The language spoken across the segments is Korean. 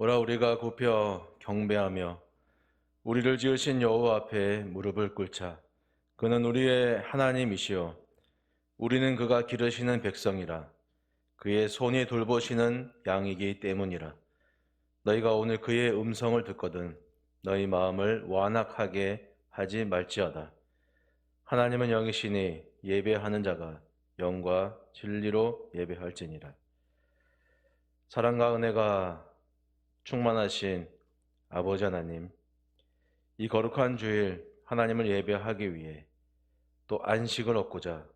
오라 우리가 굽혀 경배하며 우리를 지으신 여호와 앞에 무릎을 꿇자. 그는 우리의 하나님이시요 우리는 그가 기르시는 백성이라. 그의 손이 돌보시는 양이기 때문이라. 너희가 오늘 그의 음성을 듣거든 너희 마음을 완악하게 하지 말지어다. 하나님은 영이시니 예배하는 자가 영과 진리로 예배할지니라. 사랑과 은혜가 충만하신 아버지 하나님, 이 거룩한 주일 하나님을 예배하기 위해 또 안식을 얻고자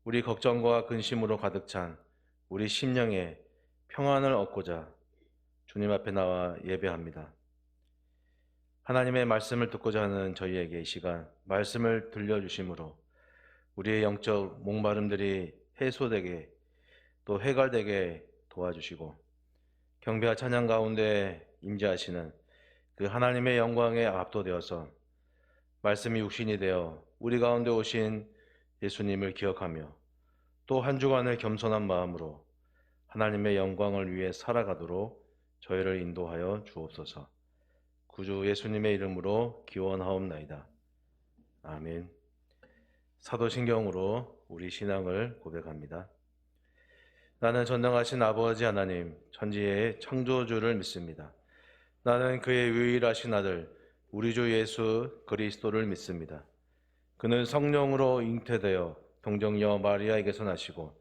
우리 걱정과 근심으로 가득 찬 우리 심령에 평안을 얻고자 주님 앞에 나와 예배합니다. 하나님의 말씀을 듣고자 하는 저희에게 이 시간 말씀을 들려주심으로 우리의 영적 목마름들이 해소되게 또 해갈되게 도와주시고 경배와 찬양 가운데 임재하시는 그 하나님의 영광에 압도되어서 말씀이 육신이 되어 우리 가운데 오신 예수님을 기억하며 또 한 주간을 겸손한 마음으로 하나님의 영광을 위해 살아가도록 저희를 인도하여 주옵소서. 구주 예수님의 이름으로 기원하옵나이다. 아멘. 사도신경으로 우리 신앙을 고백합니다. 나는 전능하신 아버지 하나님, 천지의 창조주를 믿습니다. 나는 그의 유일하신 아들, 우리 주 예수 그리스도를 믿습니다. 그는 성령으로 잉태되어 동정녀 마리아에게서 나시고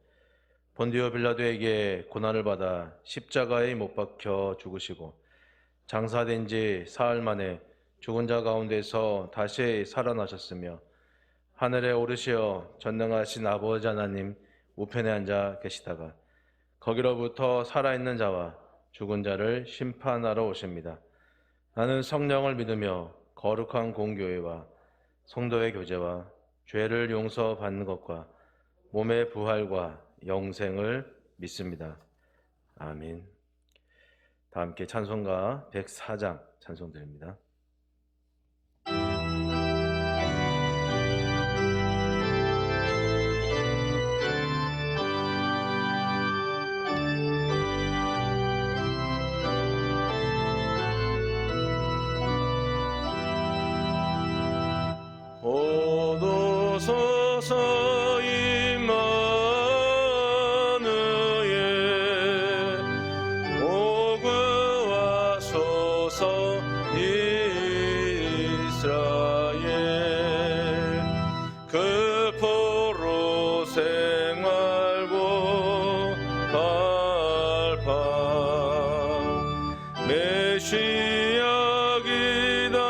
본디오 빌라도에게 고난을 받아 십자가에 못 박혀 죽으시고 장사된 지 사흘 만에 죽은 자 가운데서 다시 살아나셨으며 하늘에 오르시어 전능하신 아버지 하나님 우편에 앉아 계시다가 거기로부터 살아있는 자와 죽은 자를 심판하러 오십니다. 나는 성령을 믿으며 거룩한 공교회와 성도의 교제와 죄를 용서받는 것과 몸의 부활과 영생을 믿습니다. 아멘. 다 함께 찬송가 104장 찬송드립니다. 오도소서 임마누엘 오구하소서 이스라엘 그 포로 생활고 갈팡 메시아 기다립니다.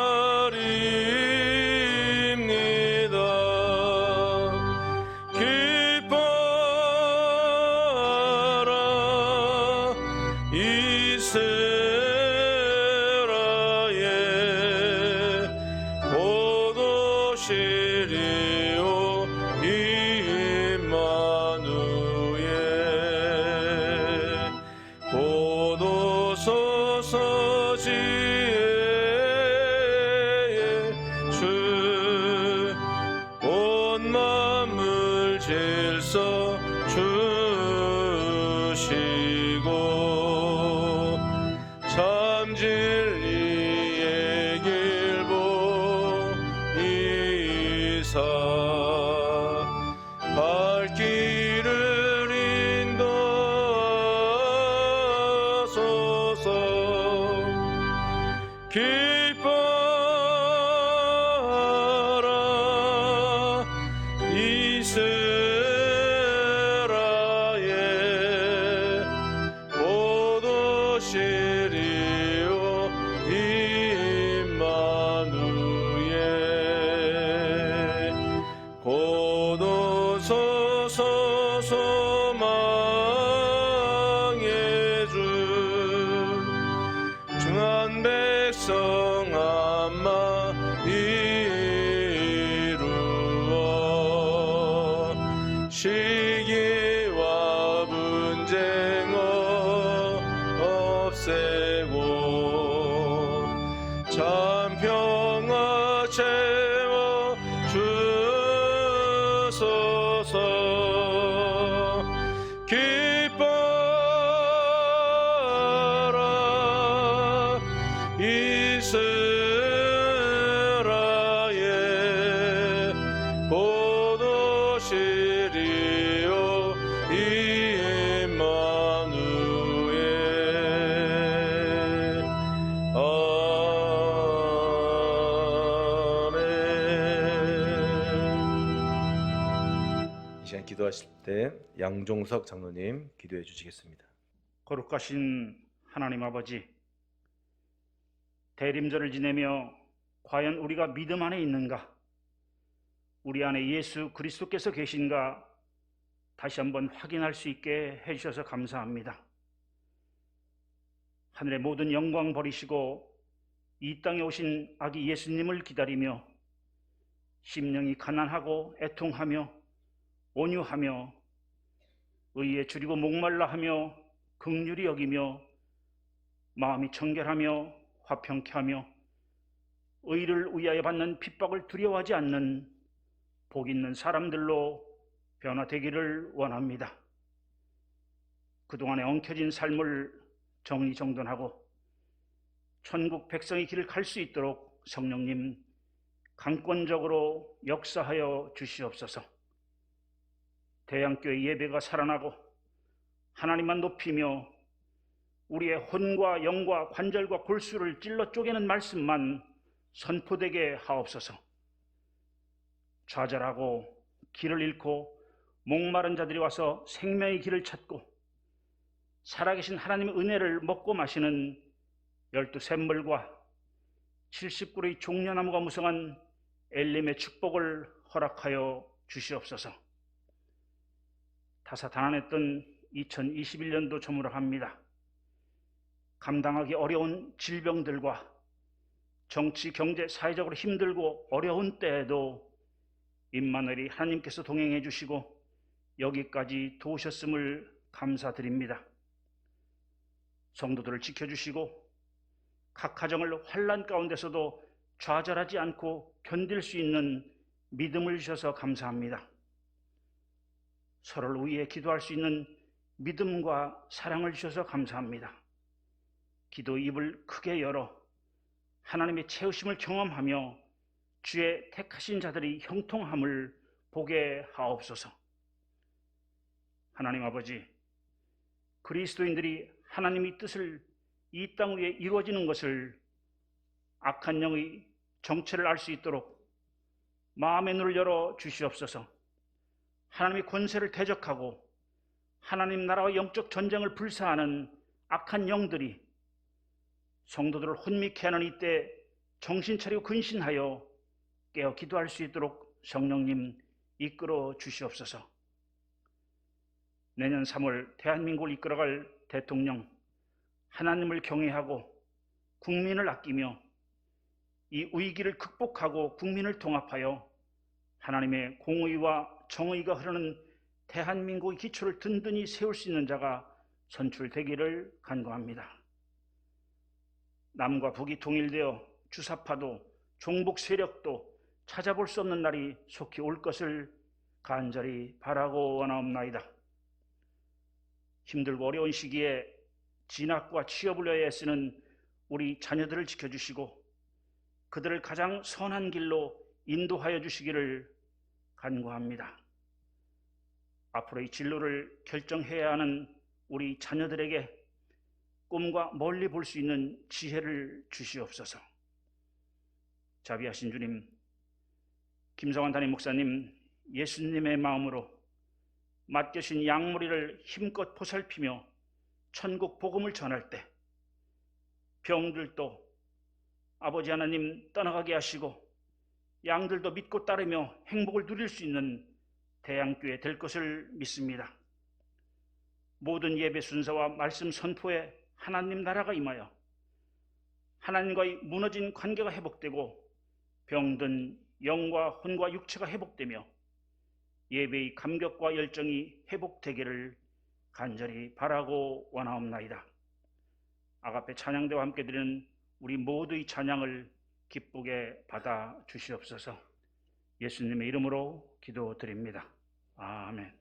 기뻐라 이스라엘 곧 오시리요 임마누엘 곧 오소서 지혜의 주 온 만물 질서 주시고 참 진리의 길 보이사 발길을 인도하소서. 기뻐라 이스라엘 곧 오시리요 임마누엘 곧 오소서 소망의 주 중한 백성 암마 이루어 시기와 분쟁 없애고 참 평화 채워 주소서. 기뻐라 이스라엘 보도시리오 임마누엘 아멘. 이 시간 기도하실 때 양종석 장로님 기도해 주시겠습니다. 거룩하신 하나님 아버지, 대림절을 지내며 과연 우리가 믿음 안에 있는가, 우리 안에 예수 그리스도께서 계신가 다시 한번 확인할 수 있게 해주셔서 감사합니다. 하늘의 모든 영광 버리시고 이 땅에 오신 아기 예수님을 기다리며 심령이 가난하고 애통하며 온유하며 의에 줄이고 목말라 하며 긍휼히 여기며 마음이 청결하며 화평케 하며 의를 위하여 받는 핍박을 두려워하지 않는 복 있는 사람들로 변화되기를 원합니다. 그동안에 엉켜진 삶을 정리정돈하고 천국 백성의 길을 갈 수 있도록 성령님 강권적으로 역사하여 주시옵소서. 대양교회 예배가 살아나고 하나님만 높이며 우리의 혼과 영과 관절과 골수를 찔러 쪼개는 말씀만 선포되게 하옵소서. 좌절하고 길을 잃고 목마른 자들이 와서 생명의 길을 찾고 살아계신 하나님의 은혜를 먹고 마시는 12샘물과 70그루의 종려나무가 무성한 엘림의 축복을 허락하여 주시옵소서. 다사다난했던 2021년도 저물어갑니다. 감당하기 어려운 질병들과 정치, 경제, 사회적으로 힘들고 어려운 때에도 임마누엘이 하나님께서 동행해 주시고 여기까지 도우셨음을 감사드립니다. 성도들을 지켜주시고 각 가정을 환난 가운데서도 좌절하지 않고 견딜 수 있는 믿음을 주셔서 감사합니다. 서로를 위해 기도할 수 있는 믿음과 사랑을 주셔서 감사합니다. 기도 입을 크게 열어 하나님의 채우심을 경험하며 주의 택하신 자들이 형통함을 보게 하옵소서. 하나님 아버지, 그리스도인들이 하나님의 뜻을 이 땅 위에 이루어지는 것을 악한 영의 정체를 알 수 있도록 마음의 눈을 열어 주시옵소서. 하나님의 권세를 대적하고 하나님 나라와 영적 전쟁을 불사하는 악한 영들이 성도들을 혼미케 하는 이때 정신 차리고 근신하여 깨어 기도할 수 있도록 성령님 이끌어 주시옵소서. 내년 3월 대한민국을 이끌어갈 대통령, 하나님을 경외하고 국민을 아끼며 이 위기를 극복하고 국민을 통합하여 하나님의 공의와 정의가 흐르는 대한민국의 기초를 든든히 세울 수 있는 자가 선출되기를 간구합니다. 남과 북이 통일되어 주사파도 종북 세력도 찾아볼 수 없는 날이 속히 올 것을 간절히 바라고 원하옵나이다. 힘들고 어려운 시기에 진학과 취업을 위해 애쓰는 우리 자녀들을 지켜주시고 그들을 가장 선한 길로 인도하여 주시기를 간구합니다. 앞으로의 진로를 결정해야 하는 우리 자녀들에게 꿈과 멀리 볼 수 있는 지혜를 주시옵소서. 자비하신 주님, 김성환 담임 목사님 예수님의 마음으로 맡겨진 양무리를 힘껏 보살피며 천국 복음을 전할 때 병들도 아버지 하나님 떠나가게 하시고 양들도 믿고 따르며 행복을 누릴 수 있는 대양교회 될 것을 믿습니다. 모든 예배 순서와 말씀 선포에 하나님 나라가 임하여 하나님과의 무너진 관계가 회복되고 병든 영과 혼과 육체가 회복되며 예배의 감격과 열정이 회복되기를 간절히 바라고 원하옵나이다. 아가페 찬양대와 함께 드리는 우리 모두의 찬양을 기쁘게 받아 주시옵소서. 예수님의 이름으로 기도드립니다. 아멘.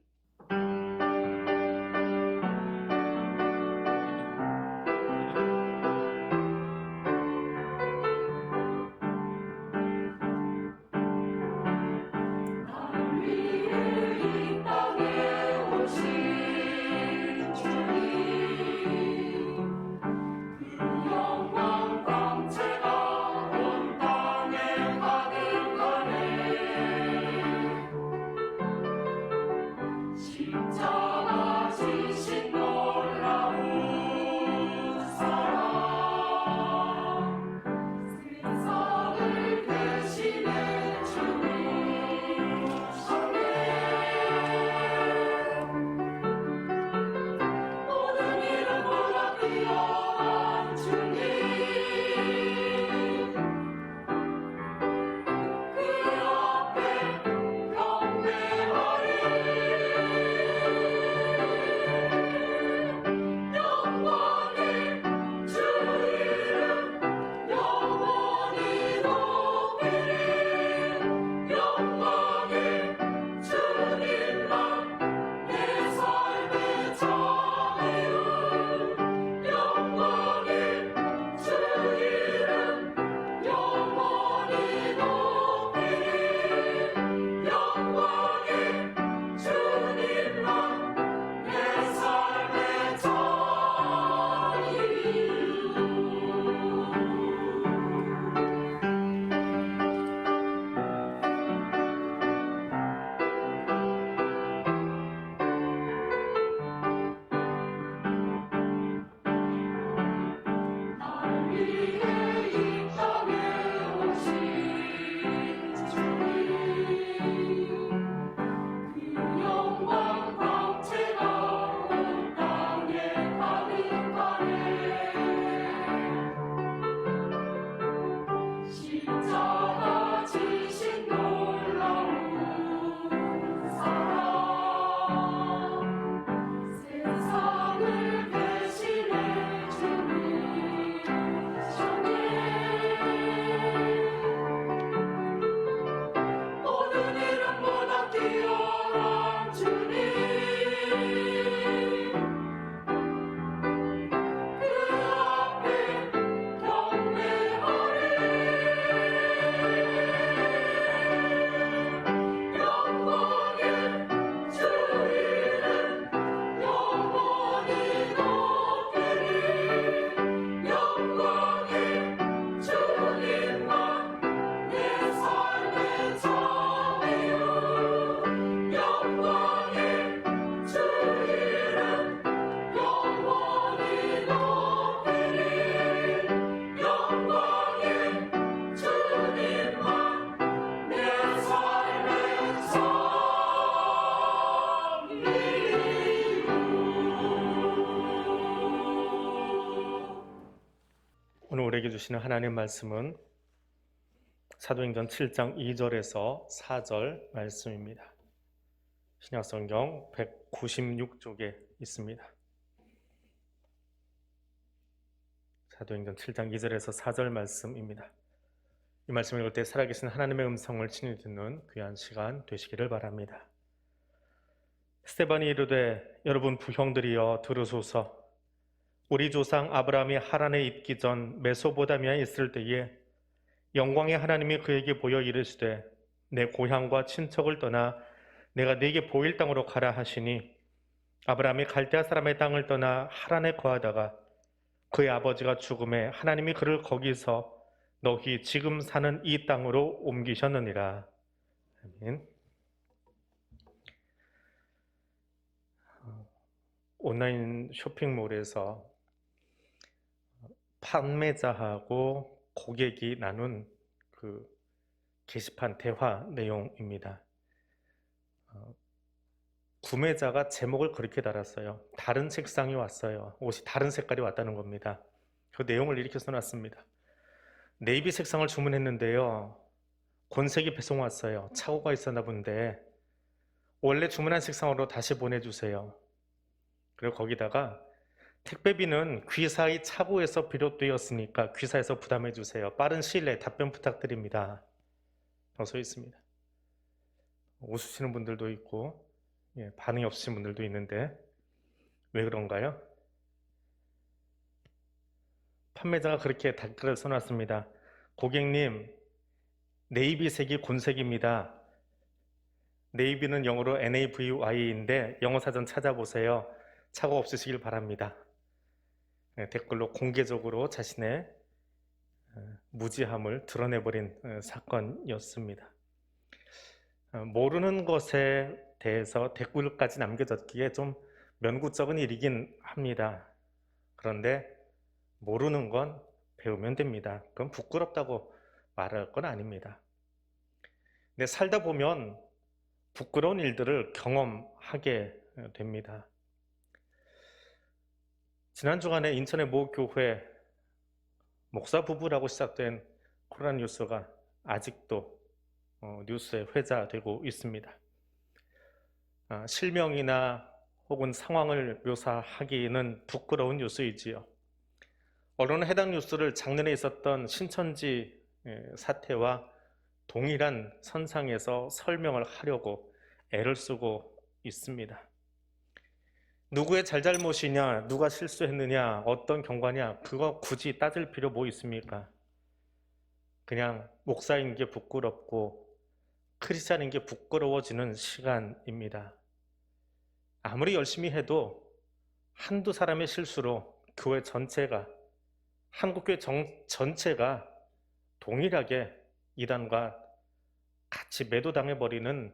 오늘 우리에게 주시는 하나님 말씀은 사도행전 7장 2절에서 4절 말씀입니다. 신약성경 196쪽에 있습니다. 사도행전 7장 2절에서 4절 말씀입니다. 이 말씀을 읽을 때 살아계신 하나님의 음성을 친히 듣는 귀한 시간 되시기를 바랍니다. 스데반이 이르되 여러분 부형들이여 들으소서. 우리 조상 아브라함이 하란에 있기 전 메소포타미아에 있을 때에 영광의 하나님이 그에게 보여 이르시되 내 고향과 친척을 떠나 내가 네게 보일 땅으로 가라 하시니 아브라함이 갈대아 사람의 땅을 떠나 하란에 거하다가 그의 아버지가 죽음에 하나님이 그를 거기서 너희 지금 사는 이 땅으로 옮기셨느니라. 아멘. 온라인 쇼핑몰에서 판매자하고 고객이 나눈 그 게시판 대화 내용입니다. 구매자가 제목을 그렇게 달았어요. 다른 색상이 왔어요. 옷이 다른 색깔이 왔다는 겁니다. 그 내용을 이렇게 써놨습니다. 네이비 색상을 주문했는데요. 곤색이 배송 왔어요. 착오가 있었나 본데 원래 주문한 색상으로 다시 보내주세요. 그리고 거기다가 택배비는 귀사의 착오에서 비롯되었으니까 귀사에서 부담해 주세요. 빠른 시일 내에 답변 부탁드립니다. 써 있습니다. 웃으시는 분들도 있고 반응이 없으신 분들도 있는데 왜 그런가요? 판매자가 그렇게 댓글을 써놨습니다. 고객님, 네이비색이 곤색입니다. 네이비는 영어로 NAVY인데 영어 사전 찾아보세요. 착오 없으시길 바랍니다. 댓글로 공개적으로 자신의 무지함을 드러내버린 사건이었습니다. 모르는 것에 대해서 댓글까지 남겨졌기에 좀 면구적인 일이긴 합니다. 그런데 모르는 건 배우면 됩니다. 그건 부끄럽다고 말할 건 아닙니다. 근데 살다 보면 부끄러운 일들을 경험하게 됩니다. 지난 주간에 인천의 모 교회 목사 부부라고 시작된 코로나 뉴스가 아직도 뉴스에 회자되고 있습니다. 실명이나 혹은 상황을 묘사하기는 부끄러운 뉴스이지요. 언론은 해당 뉴스를 작년에 있었던 신천지 사태와 동일한 선상에서 설명을 하려고 애를 쓰고 있습니다. 누구의 잘잘못이냐, 누가 실수했느냐, 어떤 경과냐, 그거 굳이 따질 필요 뭐 있습니까? 그냥 목사인 게 부끄럽고 크리스찬인 게 부끄러워지는 시간입니다. 아무리 열심히 해도 한두 사람의 실수로 교회 전체가, 한국교회 전체가 동일하게 이단과 같이 매도당해버리는,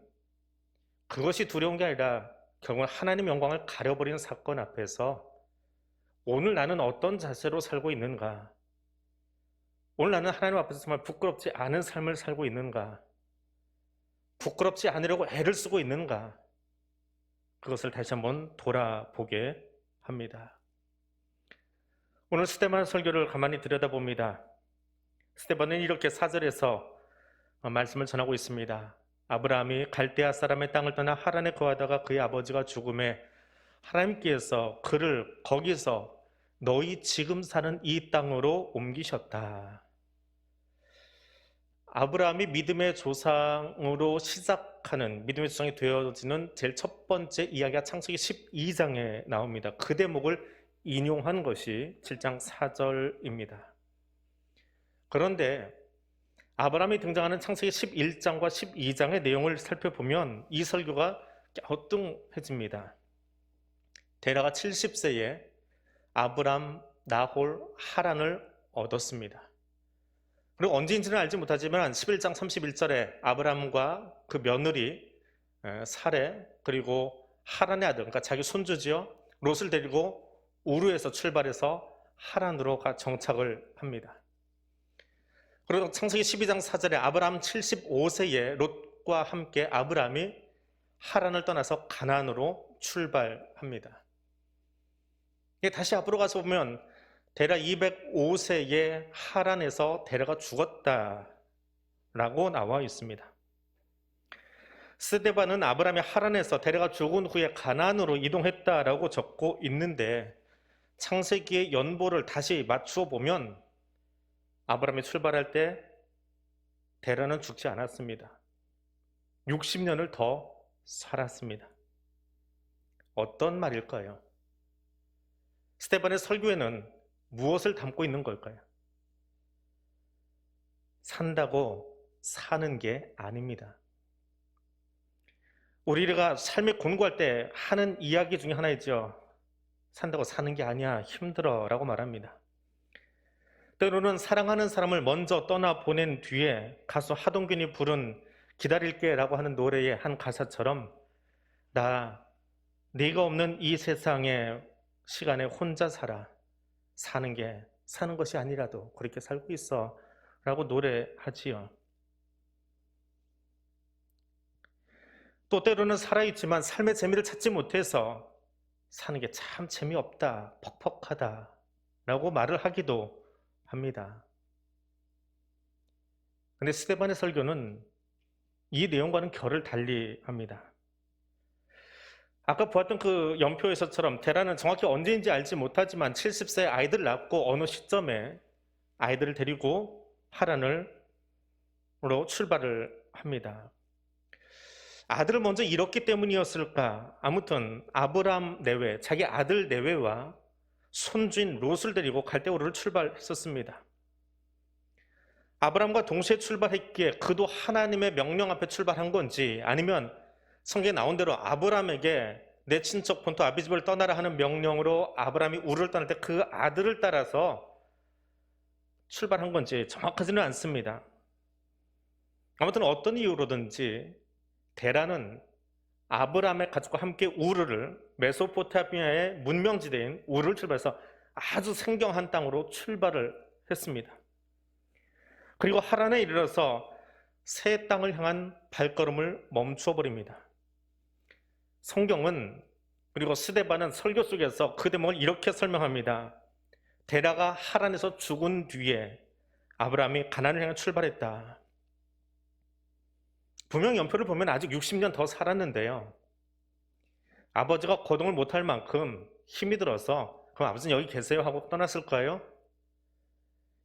그것이 두려운 게 아니라 결국은 하나님 영광을 가려버리는 사건 앞에서 오늘 나는 어떤 자세로 살고 있는가? 오늘 나는 하나님 앞에서 정말 부끄럽지 않은 삶을 살고 있는가? 부끄럽지 않으려고 애를 쓰고 있는가? 그것을 다시 한번 돌아보게 합니다. 오늘 스데반 설교를 가만히 들여다봅니다. 스데반은 이렇게 4절에서 말씀을 전하고 있습니다. 아브라함이 갈대아 사람의 땅을 떠나 하란에 거하다가 그의 아버지가 죽음에 하나님께서 그를 거기서 너희 지금 사는 이 땅으로 옮기셨다. 아브라함이 믿음의 조상으로 시작하는, 믿음의 조상이 되어지는 제일 첫 번째 이야기가 창세기 12장에 나옵니다. 그 대목을 인용한 것이 7장 4절입니다. 그런데 아브라함이 등장하는 창세기 11장과 12장의 내용을 살펴보면 이 설교가 갸우뚱해집니다. 데라가 70세에 아브람, 나홀, 하란을 얻었습니다. 그리고 언제인지는 알지 못하지만 11장 31절에 아브람과 그 며느리 사레, 그리고 하란의 아들, 그러니까 자기 손주지요, 롯을 데리고 우르에서 출발해서 하란으로 정착을 합니다. 그리고 창세기 12장 4절에 아브람 75세에 롯과 함께 아브람이 하란을 떠나서 가나안으로 출발합니다. 다시 앞으로 가서 보면 데라 205세에 하란에서 데라가 죽었다라고 나와 있습니다. 스데반은 아브라함이 하란에서 데라가 죽은 후에 가나안으로 이동했다라고 적고 있는데 창세기의 연보를 다시 맞추어 보면 아브라함이 출발할 때 데라는 죽지 않았습니다. 60년을 더 살았습니다. 어떤 말일까요? 스데반의 설교에는 무엇을 담고 있는 걸까요? 산다고 사는 게 아닙니다. 우리가 삶에 곤고할 때 하는 이야기 중에 하나이죠. 산다고 사는 게 아니야, 힘들어 라고 말합니다. 때로는 사랑하는 사람을 먼저 떠나보낸 뒤에 가수 하동균이 부른 기다릴게 라고 하는 노래의 한 가사처럼 네가 없는 이 세상의 시간에 혼자 사는 것이 아니라도 그렇게 살고 있어 라고 노래하지요. 또 때로는 살아있지만 삶의 재미를 찾지 못해서 사는 게 참 재미없다, 퍽퍽하다 라고 말을 하기도 합니다. 근데 스데반의 설교는 이 내용과는 결을 달리합니다. 아까 보았던 그 연표에서처럼 데라는 정확히 언제인지 알지 못하지만 70세 아이들을 낳고 어느 시점에 아이들을 데리고 하란으로 출발을 합니다. 아들을 먼저 잃었기 때문이었을까? 아무튼 아브람 내외, 자기 아들 내외와 손주인 롯을 데리고 갈대우르를 출발했었습니다. 아브람과 동시에 출발했기에 그도 하나님의 명령 앞에 출발한 건지 아니면 성경에 나온 대로 아브람에게 내 친척 본토 아비집을 떠나라 하는 명령으로 아브람이 우르를 떠날 때 그 아들을 따라서 출발한 건지 정확하지는 않습니다. 아무튼 어떤 이유로든지 데라는 아브람의 가족과 함께 우르를 메소포타미아의 문명지대인 우르를 출발해서 아주 생경한 땅으로 출발을 했습니다. 그리고 하란에 이르러서 새 땅을 향한 발걸음을 멈추어 버립니다. 성경은 그리고 스데반은 설교 속에서 그 대목을 이렇게 설명합니다. 데라가 하란에서 죽은 뒤에 아브라함이 가나안을 향해 출발했다. 분명 연표를 보면 아직 60년 더 살았는데요. 아버지가 거동을 못할 만큼 힘이 들어서 그럼 아버지는 여기 계세요 하고 떠났을까요?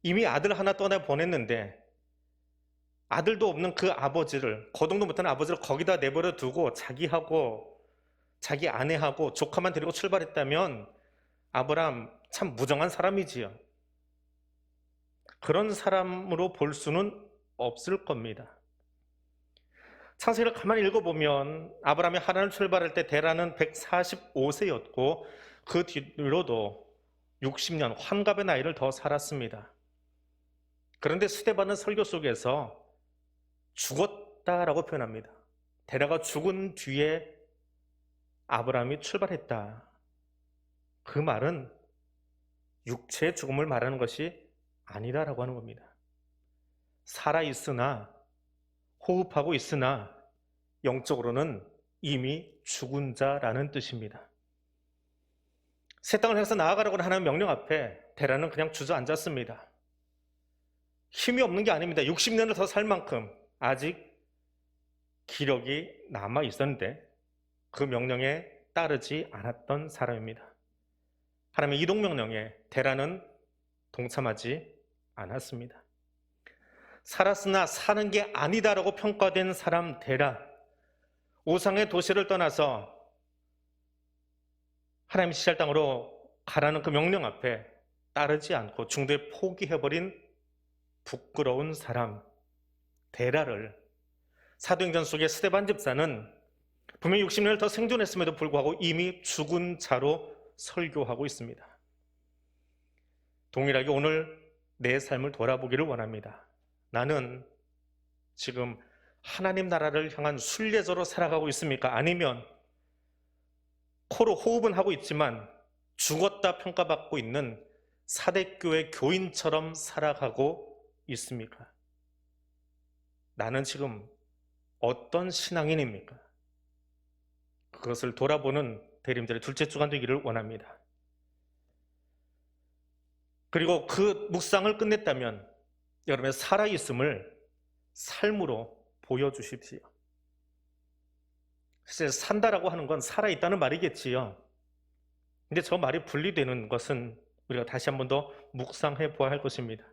이미 아들 하나 떠나보냈는데 아들도 없는 그 아버지를, 거동도 못하는 아버지를 거기다 내버려 두고 자기하고 자기 아내하고 조카만 데리고 출발했다면 아브라함 참 무정한 사람이지요. 그런 사람으로 볼 수는 없을 겁니다. 창세기를 가만히 읽어보면 아브라함이 하란을 출발할 때 데라는 145세였고 그 뒤로도 60년 환갑의 나이를 더 살았습니다. 그런데 스데반은 설교 속에서 죽었다라고 표현합니다. 데라가 죽은 뒤에 아브라함이 출발했다. 그 말은 육체의 죽음을 말하는 것이 아니다라고 하는 겁니다. 살아있으나 호흡하고 있으나 영적으로는 이미 죽은 자라는 뜻입니다. 새 땅을 향해서 나아가라고 하는 명령 앞에 데라는 그냥 주저앉았습니다. 힘이 없는 게 아닙니다. 60년을 더 살 만큼 아직 기력이 남아 있었는데 그 명령에 따르지 않았던 사람입니다. 하나님의 이동 명령에 데라는 동참하지 않았습니다. 살았으나 사는 게 아니다라고 평가된 사람 데라, 우상의 도시를 떠나서 하나님의 지시할 땅으로 가라는 그 명령 앞에 따르지 않고 중도에 포기해버린 부끄러운 사람 데라를 사도행전 속의 스데반 집사는 분명히 60년을 더 생존했음에도 불구하고 이미 죽은 자로 설교하고 있습니다. 동일하게 오늘 내 삶을 돌아보기를 원합니다. 나는 지금 하나님 나라를 향한 순례자로 살아가고 있습니까? 아니면 코로 호흡은 하고 있지만 죽었다 평가받고 있는 사대교회 교인처럼 살아가고 있습니까? 나는 지금 어떤 신앙인입니까? 그것을 돌아보는 대림절의 둘째 주간 되기를 원합니다. 그리고 그 묵상을 끝냈다면 여러분의 살아있음을 삶으로 보여주십시오. 사실 산다라고 하는 건 살아있다는 말이겠지요. 근데 저 말이 분리되는 것은 우리가 다시 한 번 더 묵상해 보아야 할 것입니다.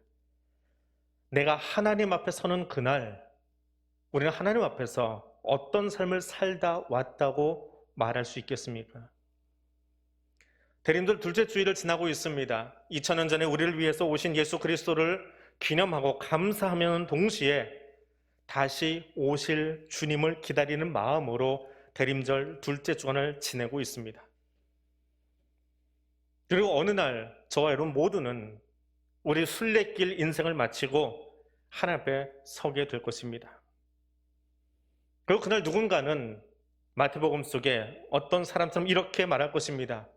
내가 하나님 앞에 서는 그날 우리는 하나님 앞에서 어떤 삶을 살다 왔다고 말할 수 있겠습니까? 대림절 둘째 주일을 지나고 있습니다. 2000년 전에 우리를 위해서 오신 예수 그리스도를 기념하고 감사하면 동시에 다시 오실 주님을 기다리는 마음으로 대림절 둘째 주간을 지내고 있습니다. 그리고 어느 날 저와 여러분 모두는 우리 순례길 인생을 마치고 하나님 앞에 서게 될 것입니다. 그리고 그날 누군가는 마태복음 속에 어떤 사람처럼 이렇게 말할 것입니다.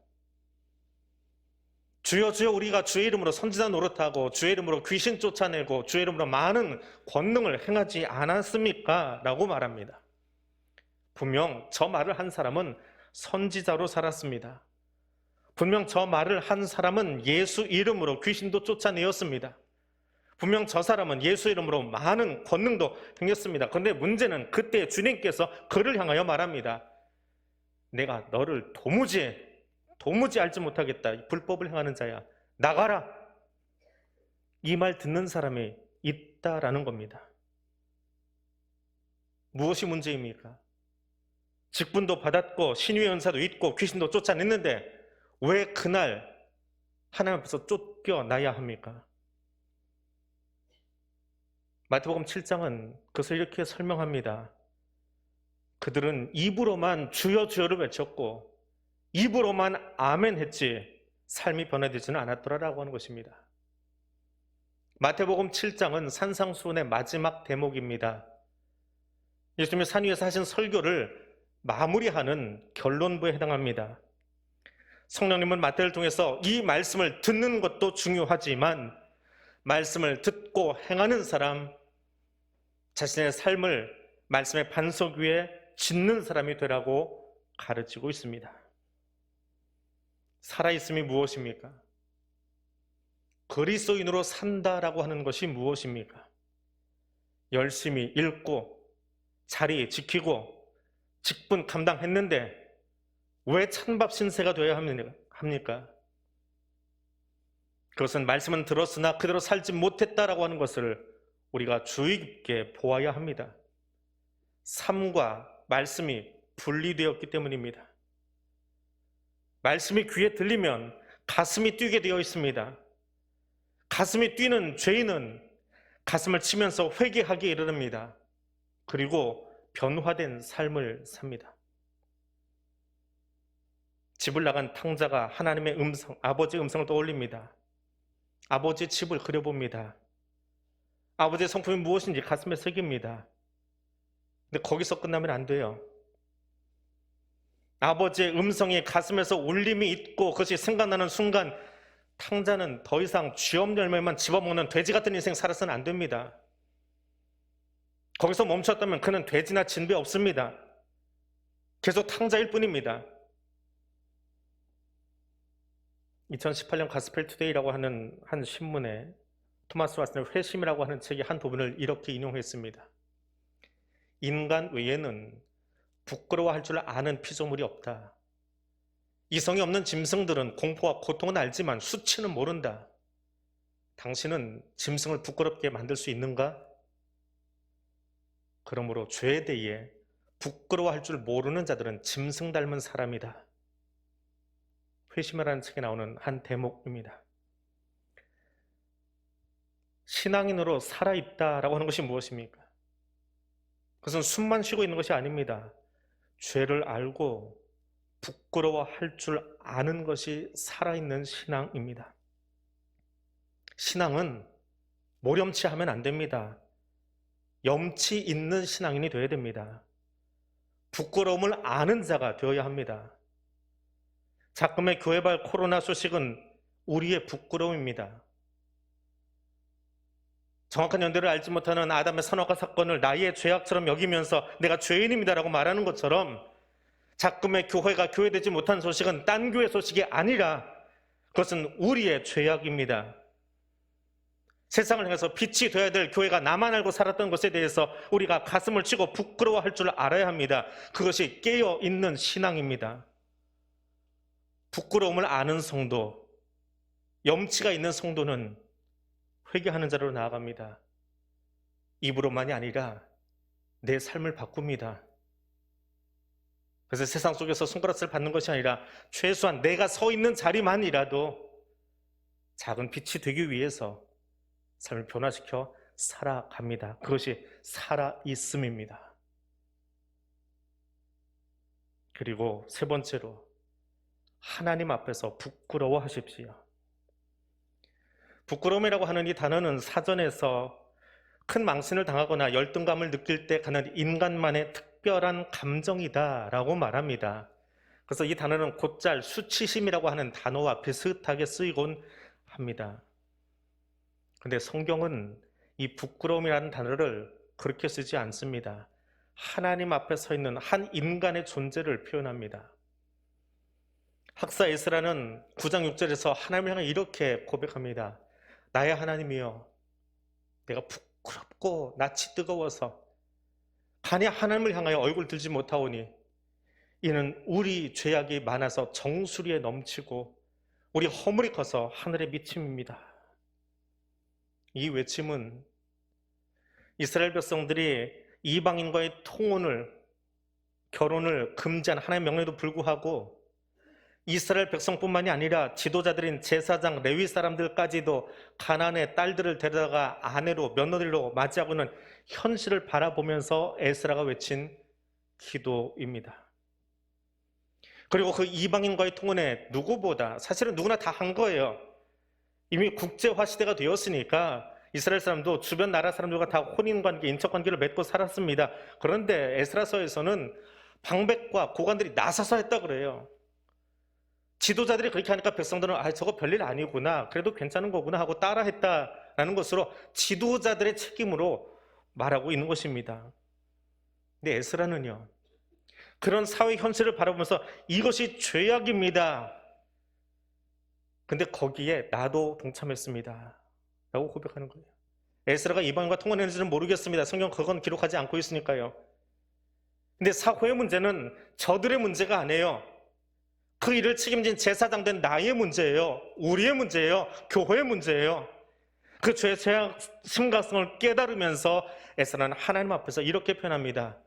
주여 주여 우리가 주의 이름으로 선지자 노릇하고 주의 이름으로 귀신 쫓아내고 주의 이름으로 많은 권능을 행하지 않았습니까? 라고 말합니다. 분명 저 말을 한 사람은 선지자로 살았습니다. 분명 저 말을 한 사람은 예수 이름으로 귀신도 쫓아내었습니다. 분명 저 사람은 예수 이름으로 많은 권능도 행했습니다. 그런데 문제는 그때 주님께서 그를 향하여 말합니다. 내가 너를 도무지 알지 못하겠다. 불법을 행하는 자야. 나가라. 이 말 듣는 사람이 있다라는 겁니다. 무엇이 문제입니까? 직분도 받았고 신유의 은사도 있고 귀신도 쫓아냈는데 왜 그날 하나님 앞에서 쫓겨나야 합니까? 마태복음 7장은 그것을 이렇게 설명합니다. 그들은 입으로만 주여 주여를 외쳤고 입으로만 아멘 했지 삶이 변화되지는 않았더라라고 하는 것입니다. 마태복음 7장은 산상수훈의 마지막 대목입니다. 예수님이 산 위에서 하신 설교를 마무리하는 결론부에 해당합니다. 성령님은 마태를 통해서 이 말씀을 듣는 것도 중요하지만 말씀을 듣고 행하는 사람, 자신의 삶을 말씀의 반석 위에 짓는 사람이 되라고 가르치고 있습니다. 살아있음이 무엇입니까? 그리스도인으로 산다라고 하는 것이 무엇입니까? 열심히 읽고 자리 지키고 직분 감당했는데 왜 찬밥 신세가 되어야 합니까? 그것은 말씀은 들었으나 그대로 살지 못했다라고 하는 것을 우리가 주의 깊게 보아야 합니다. 삶과 말씀이 분리되었기 때문입니다. 말씀이 귀에 들리면 가슴이 뛰게 되어 있습니다. 가슴이 뛰는 죄인은 가슴을 치면서 회개하기에 이르릅니다. 그리고 변화된 삶을 삽니다. 집을 나간 탕자가 하나님의 음성, 아버지의 음성을 떠올립니다. 아버지의 집을 그려봅니다. 아버지의 성품이 무엇인지 가슴에 새깁니다. 근데 거기서 끝나면 안 돼요. 아버지의 음성이 가슴에서 울림이 있고 그것이 생각나는 순간 탕자는 더 이상 쥐업 열매만 집어먹는 돼지 같은 인생 살아서는 안 됩니다. 거기서 멈췄다면 그는 돼지나 진배 없습니다. 계속 탕자일 뿐입니다. 2018년 가스펠 투데이라고 하는 한 신문에 토마스 왓슨의 회심이라고 하는 책의 한 부분을 이렇게 인용했습니다. 인간 외에는 부끄러워할 줄 아는 피조물이 없다. 이성이 없는 짐승들은 공포와 고통은 알지만 수치는 모른다. 당신은 짐승을 부끄럽게 만들 수 있는가? 그러므로 죄에 대해 부끄러워할 줄 모르는 자들은 짐승 닮은 사람이다. 회심이라는 책에 나오는 한 대목입니다. 신앙인으로 살아있다라고 하는 것이 무엇입니까? 그것은 숨만 쉬고 있는 것이 아닙니다. 죄를 알고 부끄러워할 줄 아는 것이 살아있는 신앙입니다. 신앙은 모렴치하면 안 됩니다. 염치 있는 신앙인이 되어야 됩니다. 부끄러움을 아는 자가 되어야 합니다. 작금의 교회발 코로나 소식은 우리의 부끄러움입니다. 정확한 연대를 알지 못하는 아담의 선악과 사건을 나의 죄악처럼 여기면서 내가 죄인입니다라고 말하는 것처럼 작금의 교회가 교회되지 못한 소식은 딴 교회 소식이 아니라 그것은 우리의 죄악입니다. 세상을 향해서 빛이 되어야 될 교회가 나만 알고 살았던 것에 대해서 우리가 가슴을 치고 부끄러워할 줄 알아야 합니다. 그것이 깨어있는 신앙입니다. 부끄러움을 아는 성도, 염치가 있는 성도는 회개하는 자로 나아갑니다. 입으로만이 아니라 내 삶을 바꿉니다. 그래서 세상 속에서 손가락질 받는 것이 아니라 최소한 내가 서 있는 자리만이라도 작은 빛이 되기 위해서 삶을 변화시켜 살아갑니다. 그것이 살아있음입니다. 그리고 세 번째로 하나님 앞에서 부끄러워하십시오. 부끄러움이라고 하는 이 단어는 사전에서 큰 망신을 당하거나 열등감을 느낄 때 가는 인간만의 특별한 감정이다라고 말합니다. 그래서 이 단어는 곧잘 수치심이라고 하는 단어와 비슷하게 쓰이곤 합니다. 그런데 성경은 이 부끄러움이라는 단어를 그렇게 쓰지 않습니다. 하나님 앞에 서 있는 한 인간의 존재를 표현합니다. 학사 에스라는 9장 6절에서 하나님을 향해 이렇게 고백합니다. 나의 하나님이여, 내가 부끄럽고 낯이 뜨거워서 간이 하나님을 향하여 얼굴 들지 못하오니 이는 우리 죄악이 많아서 정수리에 넘치고 우리 허물이 커서 하늘에 미침입니다. 이 외침은 이스라엘 백성들이 이방인과의 결혼을 금지한 하나님의 명령에도 불구하고 이스라엘 백성뿐만이 아니라 지도자들인 제사장, 레위 사람들까지도 가나안의 딸들을 데려다가 아내로, 며느리로 맞이하고 있는 현실을 바라보면서 에스라가 외친 기도입니다. 그리고 그 이방인과의 통혼에 누구보다, 사실은 누구나 다 한 거예요. 이미 국제화 시대가 되었으니까 이스라엘 사람도 주변 나라 사람들과 다 혼인관계, 인척관계를 맺고 살았습니다. 그런데 에스라서에서는 방백과 고관들이 나서서 했다 그래요. 지도자들이 그렇게 하니까 백성들은 저거 별일 아니구나, 그래도 괜찮은 거구나 하고 따라했다라는 것으로 지도자들의 책임으로 말하고 있는 것입니다. 근데 에스라는요, 그런 사회 현실을 바라보면서 이것이 죄악입니다. 근데 거기에 나도 동참했습니다 라고 고백하는 거예요. 에스라가 이방인과 통혼했는지는 모르겠습니다. 성경 그건 기록하지 않고 있으니까요. 근데 사회의 문제는 저들의 문제가 아니에요. 그 일을 책임진 제사장 된 나의 문제예요. 우리의 문제예요. 교회의 문제예요. 그 죄의 심각성을 깨달으면서 에스라는 하나님 앞에서 이렇게 표현합니다.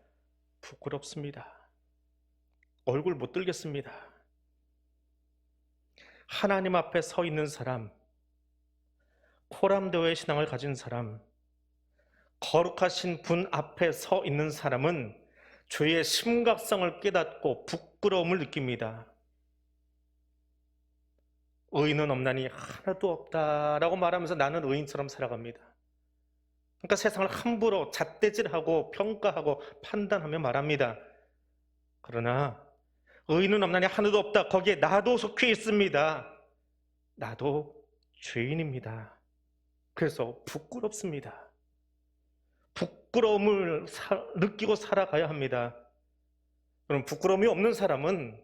부끄럽습니다. 얼굴 못 들겠습니다. 하나님 앞에 서 있는 사람, 코람데오의 신앙을 가진 사람, 거룩하신 분 앞에 서 있는 사람은 죄의 심각성을 깨닫고 부끄러움을 느낍니다. 의인은 없나니 하나도 없다라고 말하면서 나는 의인처럼 살아갑니다. 그러니까 세상을 함부로 잣대질하고 평가하고 판단하며 말합니다. 그러나 의인은 없나니 하나도 없다. 거기에 나도 속해 있습니다. 나도 죄인입니다. 그래서 부끄럽습니다. 부끄러움을 느끼고 살아가야 합니다. 그럼 부끄러움이 없는 사람은,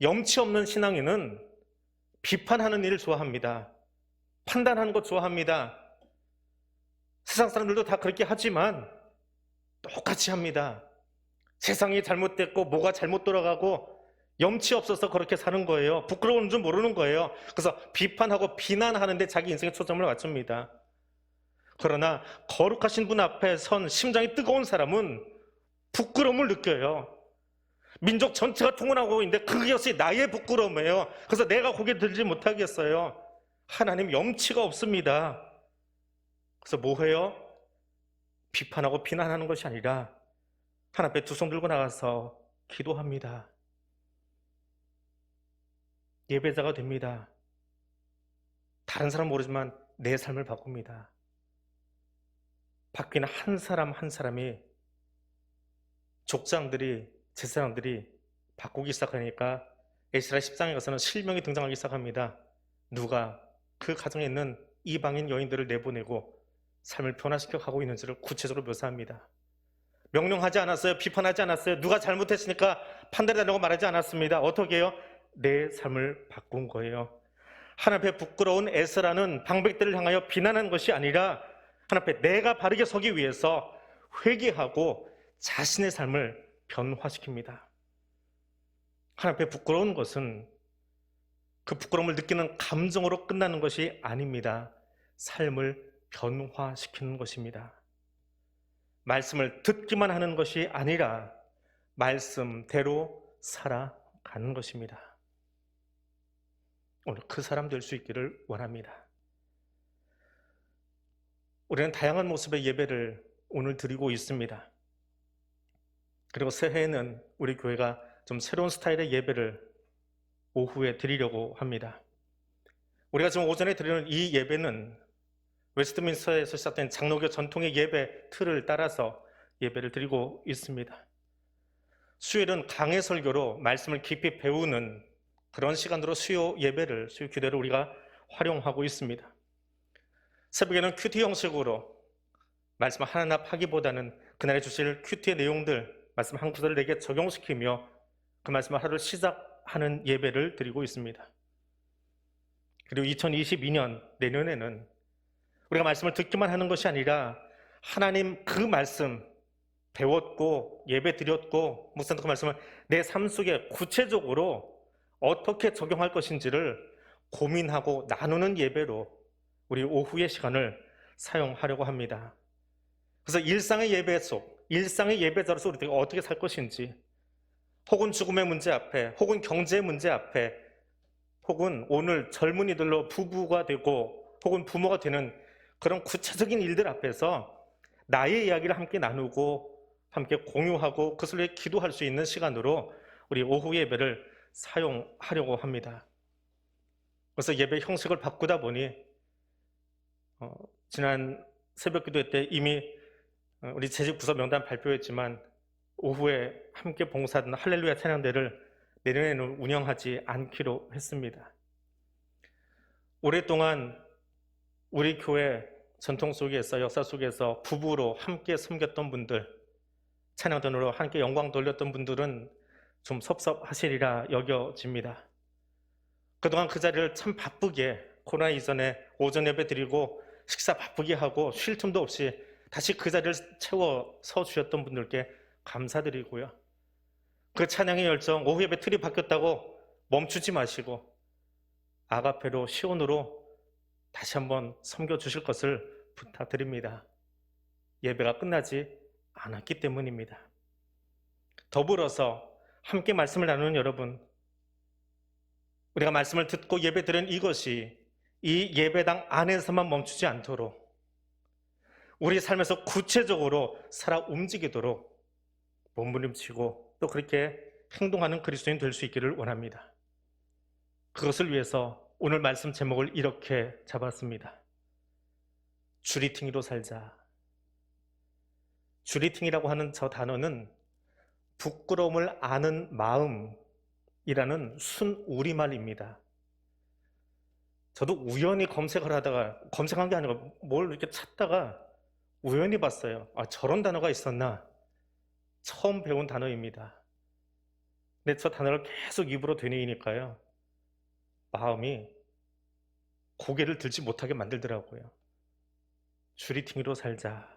염치 없는 신앙인은 비판하는 일을 좋아합니다. 판단하는 것 좋아합니다. 세상 사람들도 다 그렇게 하지만 똑같이 합니다. 세상이 잘못됐고 뭐가 잘못 돌아가고 염치 없어서 그렇게 사는 거예요. 부끄러운 줄 모르는 거예요. 그래서 비판하고 비난하는데 자기 인생의 초점을 맞춥니다. 그러나 거룩하신 분 앞에 선 심장이 뜨거운 사람은 부끄러움을 느껴요. 민족 전체가 통혼하고 있는데 그것이 나의 부끄러움이에요. 그래서 내가 고개 들지 못하겠어요. 하나님 염치가 없습니다. 그래서 뭐 해요? 비판하고 비난하는 것이 아니라 하나님 앞에 두 손 들고 나가서 기도합니다. 예배자가 됩니다. 다른 사람 모르지만 내 삶을 바꿉니다. 바뀌는 한 사람 한 사람이, 족장들이, 제사장들이 바꾸기 시작하니까 에스라 10장에 가서는 실명이 등장하기 시작합니다. 누가 그 가정에 있는 이방인 여인들을 내보내고 삶을 변화시켜 가고 있는지를 구체적으로 묘사합니다. 명령하지 않았어요. 비판하지 않았어요. 누가 잘못했으니까 판단해달라고 말하지 않았습니다. 어떻게 해요? 내 삶을 바꾼 거예요. 하나님 앞에 부끄러운 에스라는 방백들을 향하여 비난한 것이 아니라 하나님 앞에 내가 바르게 서기 위해서 회개하고 자신의 삶을 변화시킵니다. 하나님 앞에 부끄러운 것은 그 부끄러움을 느끼는 감정으로 끝나는 것이 아닙니다. 삶을 변화시키는 것입니다. 말씀을 듣기만 하는 것이 아니라 말씀대로 살아가는 것입니다. 오늘 그 사람 될 수 있기를 원합니다. 우리는 다양한 모습의 예배를 오늘 드리고 있습니다. 그리고 새해에는 우리 교회가 좀 새로운 스타일의 예배를 오후에 드리려고 합니다. 우리가 지금 오전에 드리는 이 예배는 웨스트민스터에서 시작된 장로교 전통의 예배 틀을 따라서 예배를 드리고 있습니다. 수요일은 강해 설교로 말씀을 깊이 배우는 그런 시간으로 수요 예배를, 수요 규례를 우리가 활용하고 있습니다. 새벽에는 큐티 형식으로 말씀을 하나 하기보다는 그날에 주실 큐티의 내용들, 말씀 한 구절을 내게 적용시키며 그 말씀을 하루를 시작하는 예배를 드리고 있습니다. 그리고 2022년 내년에는 우리가 말씀을 듣기만 하는 것이 아니라 하나님 그 말씀 배웠고 예배 드렸고 목사님 그 말씀을 내 삶 속에 구체적으로 어떻게 적용할 것인지를 고민하고 나누는 예배로 우리 오후의 시간을 사용하려고 합니다. 그래서 일상의 예배 속, 일상의 예배자로서 우리가 어떻게 살 것인지, 혹은 죽음의 문제 앞에, 혹은 경제의 문제 앞에, 혹은 오늘 젊은이들로 부부가 되고 혹은 부모가 되는 그런 구체적인 일들 앞에서 나의 이야기를 함께 나누고 함께 공유하고 그것을 위해 기도할 수 있는 시간으로 우리 오후 예배를 사용하려고 합니다. 그래서 예배 형식을 바꾸다 보니 지난 새벽 기도 때 이미 우리 재직 부서 명단 발표했지만 오후에 함께 봉사하는 할렐루야 찬양대를 내년에는 운영하지 않기로 했습니다. 오랫동안 우리 교회 전통 속에서 역사 속에서 부부로 함께 섬겼던 분들, 찬양단으로 함께 영광 돌렸던 분들은 좀 섭섭하시리라 여겨집니다. 그동안 그 자리를 참 바쁘게 코로나 이전에 오전 예배 드리고 식사 바쁘게 하고 쉴 틈도 없이 다시 그 자리를 채워 서 주셨던 분들께 감사드리고요. 그 찬양의 열정, 오후 예배 틀이 바뀌었다고 멈추지 마시고 아가페로 시온으로 다시 한번 섬겨주실 것을 부탁드립니다. 예배가 끝나지 않았기 때문입니다. 더불어서 함께 말씀을 나누는 여러분, 우리가 말씀을 듣고 예배 드린 이것이 이 예배당 안에서만 멈추지 않도록 우리 삶에서 구체적으로 살아 움직이도록 몸부림치고 또 그렇게 행동하는 그리스도인 될 수 있기를 원합니다. 그것을 위해서 오늘 말씀 제목을 이렇게 잡았습니다. 주리팅으로 살자. 주리팅이라고 하는 저 단어는 부끄러움을 아는 마음이라는 순 우리말입니다. 저도 우연히 검색을 하다가, 검색한 게 아니고 뭘 이렇게 찾다가 우연히 봤어요. 아, 저런 단어가 있었나? 처음 배운 단어입니다. 근데 저 단어를 계속 입으로 되뇌이니까요, 마음이 고개를 들지 못하게 만들더라고요. 주리팅으로 살자.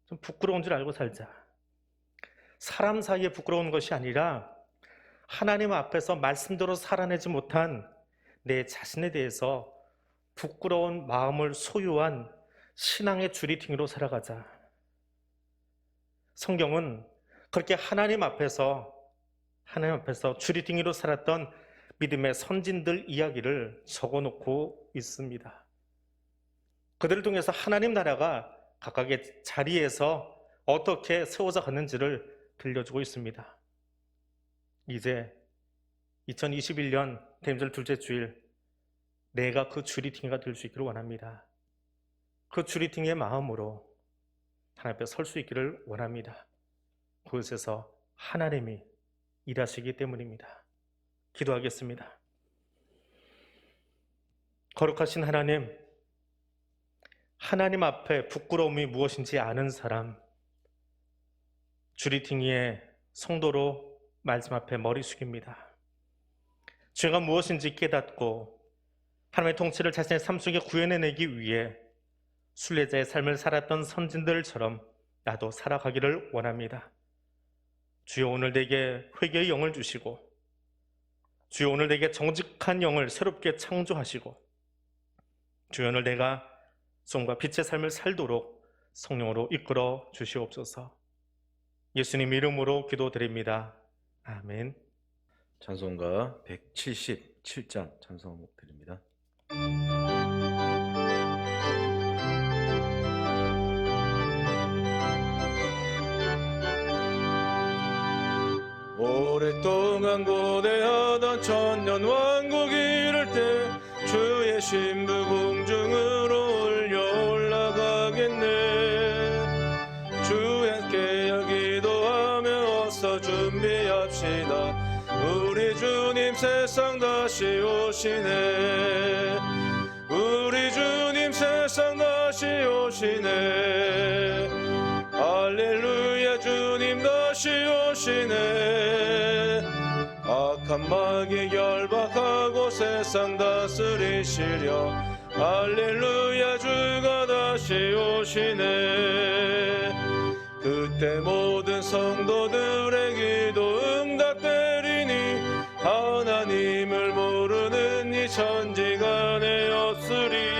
좀 부끄러운 줄 알고 살자. 사람 사이에 부끄러운 것이 아니라 하나님 앞에서 말씀대로 살아내지 못한 내 자신에 대해서 부끄러운 마음을 소유한 신앙의 주리팅으로 살아가자. 성경은 그렇게 하나님 앞에서 주리팅으로 살았던 믿음의 선진들 이야기를 적어놓고 있습니다. 그들을 통해서 하나님 나라가 각각의 자리에서 어떻게 세워져 갔는지를 들려주고 있습니다. 이제 2021년 대임절 둘째 주일, 내가 그 주리팅이가 될 수 있기를 원합니다. 그 주리팅의 마음으로 하나님 앞에 설 수 있기를 원합니다. 그곳에서 하나님이 일하시기 때문입니다. 기도하겠습니다. 거룩하신 하나님, 하나님 앞에 부끄러움이 무엇인지 아는 사람, 주리팅이의 성도로 말씀 앞에 머리 숙입니다. 죄가 무엇인지 깨닫고 하나님의 통치를 자신의 삶 속에 구현해내기 위해 순례자의 삶을 살았던 선진들처럼 나도 살아가기를 원합니다. 주여, 오늘 내게 회개의 영을 주시고, 주여, 오늘 내게 정직한 영을 새롭게 창조하시고, 주여, 오늘 내가 소금과 빛의 삶을 살도록 성령으로 이끌어 주시옵소서. 예수님 이름으로 기도드립니다. 아멘. 찬송가 177장 찬송 드립니다. 오랫동안 고대하던 천년 왕국 이를 때 주의 신부 궁중으로 올라가겠네. 주께 기도하며 어서 준비합시다. 우리 주님 세상 다시 오시네. 우리 주님 세상 다시 오시네. 할렐루야, 주님 다시 오시네. 악한 마귀 결박하고 세상 다스리시려. 할렐루야, 주가 다시 오시네. 그때 모든 성도들의 기도 응답되리니 하나님을 모르는 이 천지간에 없으리.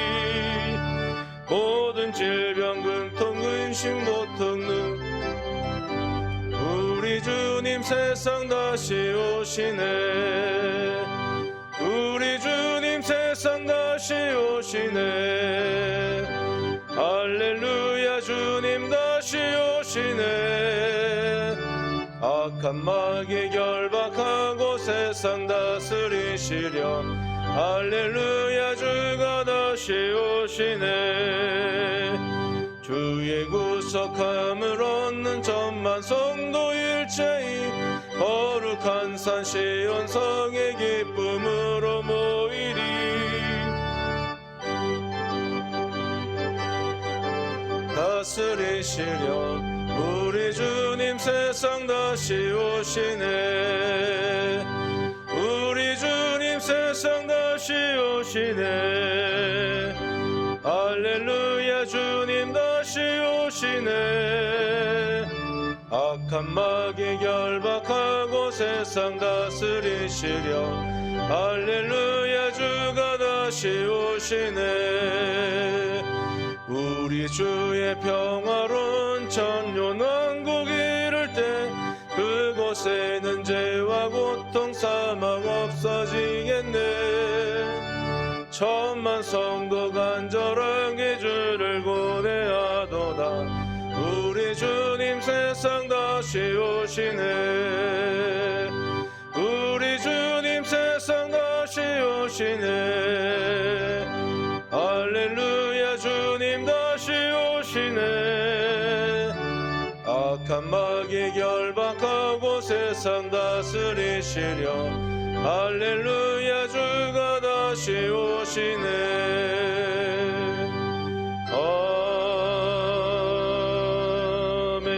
모든 질병, 근통, 근심, 고통, 우리 주님 세상 다시 오시네. 우리 주님 세상 다시 오시네. 할렐루야, 주님 다시 오시네. 악한 마귀 결박하고 세상 다스리시려. 할렐루야, 주가 다시 오시네. 주의 구속함을 얻는 천만 성도 일체히 거룩한 산 시온 성의 기쁨으로 모이리. 다스리시려. 우리 주님 세상 다시 오시네. 우리 주님 세상 다시 오시네. 할렐루야, 주님 다시 오시네. 악한 마귀 결박하고 세상 다스리시려. 할렐루야, 주가 다시 오시네. 우리 주의 평화로운 천년 왕국 이를 때 그곳에는 죄와 고통 사망 없어지겠네. 천만 성도 간절하게 주를 고대하도다. 우리 주님 세상 다시 오시네. 우리 주님 세상 다시 오시네. 할렐루야, 주님 다시 오시네. 악한 마귀 결박하고 세상 다스리시려. 할렐루야, 주가 다시 오시네. 아멘.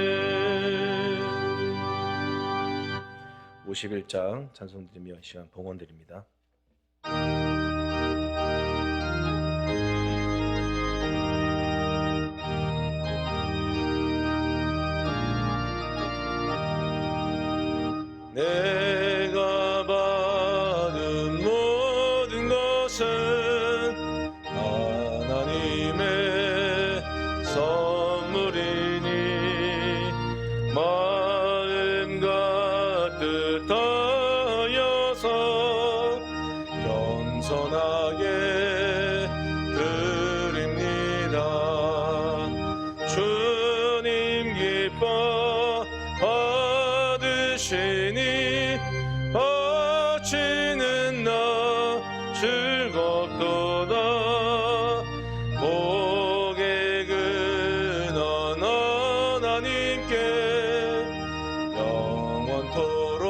51장 찬송 드리며 시간 봉헌 드립니다. 내가 받은 모든 것은 하나님의 선물이니 마음 가득하여서 겸손하게 드립니다. 주님 기뻐 받으시니 바치는 나 즐겁도다. 복의 근원 하나님께 영원토록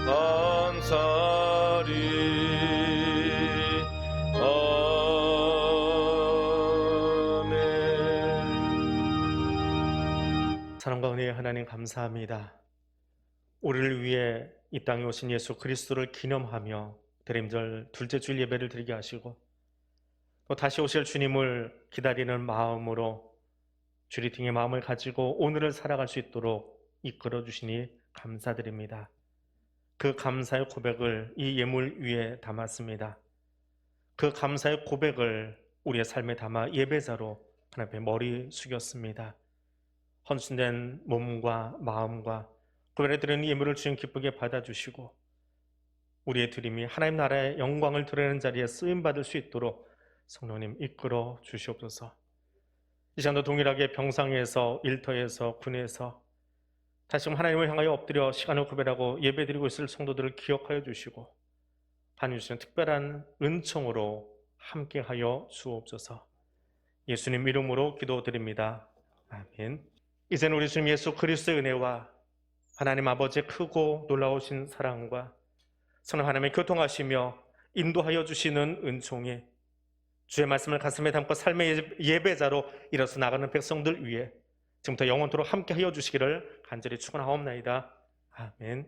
감사하리. 아멘. 사랑과 은혜의 하나님 감사합니다. 우리를 위해 이 땅에 오신 예수 그리스도를 기념하며 대림절 둘째 주일 예배를 드리게 하시고 또 다시 오실 주님을 기다리는 마음으로 주리팅의 마음을 가지고 오늘을 살아갈 수 있도록 이끌어 주시니 감사드립니다. 그 감사의 고백을 이 예물 위에 담았습니다. 그 감사의 고백을 우리의 삶에 담아 예배자로 하나님 앞에 머리 숙였습니다. 헌신된 몸과 마음과 구별해 드리는 예물을 주님 기쁘게 받아주시고 우리의 드림이 하나님 나라의 영광을 드러내는 자리에 쓰임받을 수 있도록 성령님 이끌어 주시옵소서. 이 시간도 동일하게 병상에서 일터에서 군에서 다시금 하나님을 향하여 엎드려 시간을 구별하고 예배드리고 있을 성도들을 기억하여 주시고 반주시는 특별한 은총으로 함께하여 주옵소서. 예수님 이름으로 기도드립니다. 아멘. 이제는 우리 주님 예수 그리스도의 은혜와 하나님 아버지의 크고 놀라우신 사랑과 성령 하나님의 교통하시며 인도하여 주시는 은총이 주의 말씀을 가슴에 담고 삶의 예배자로 일어서 나가는 백성들 위해 지금부터 영원토록 함께하여 주시기를 간절히 축원하옵나이다. 아멘.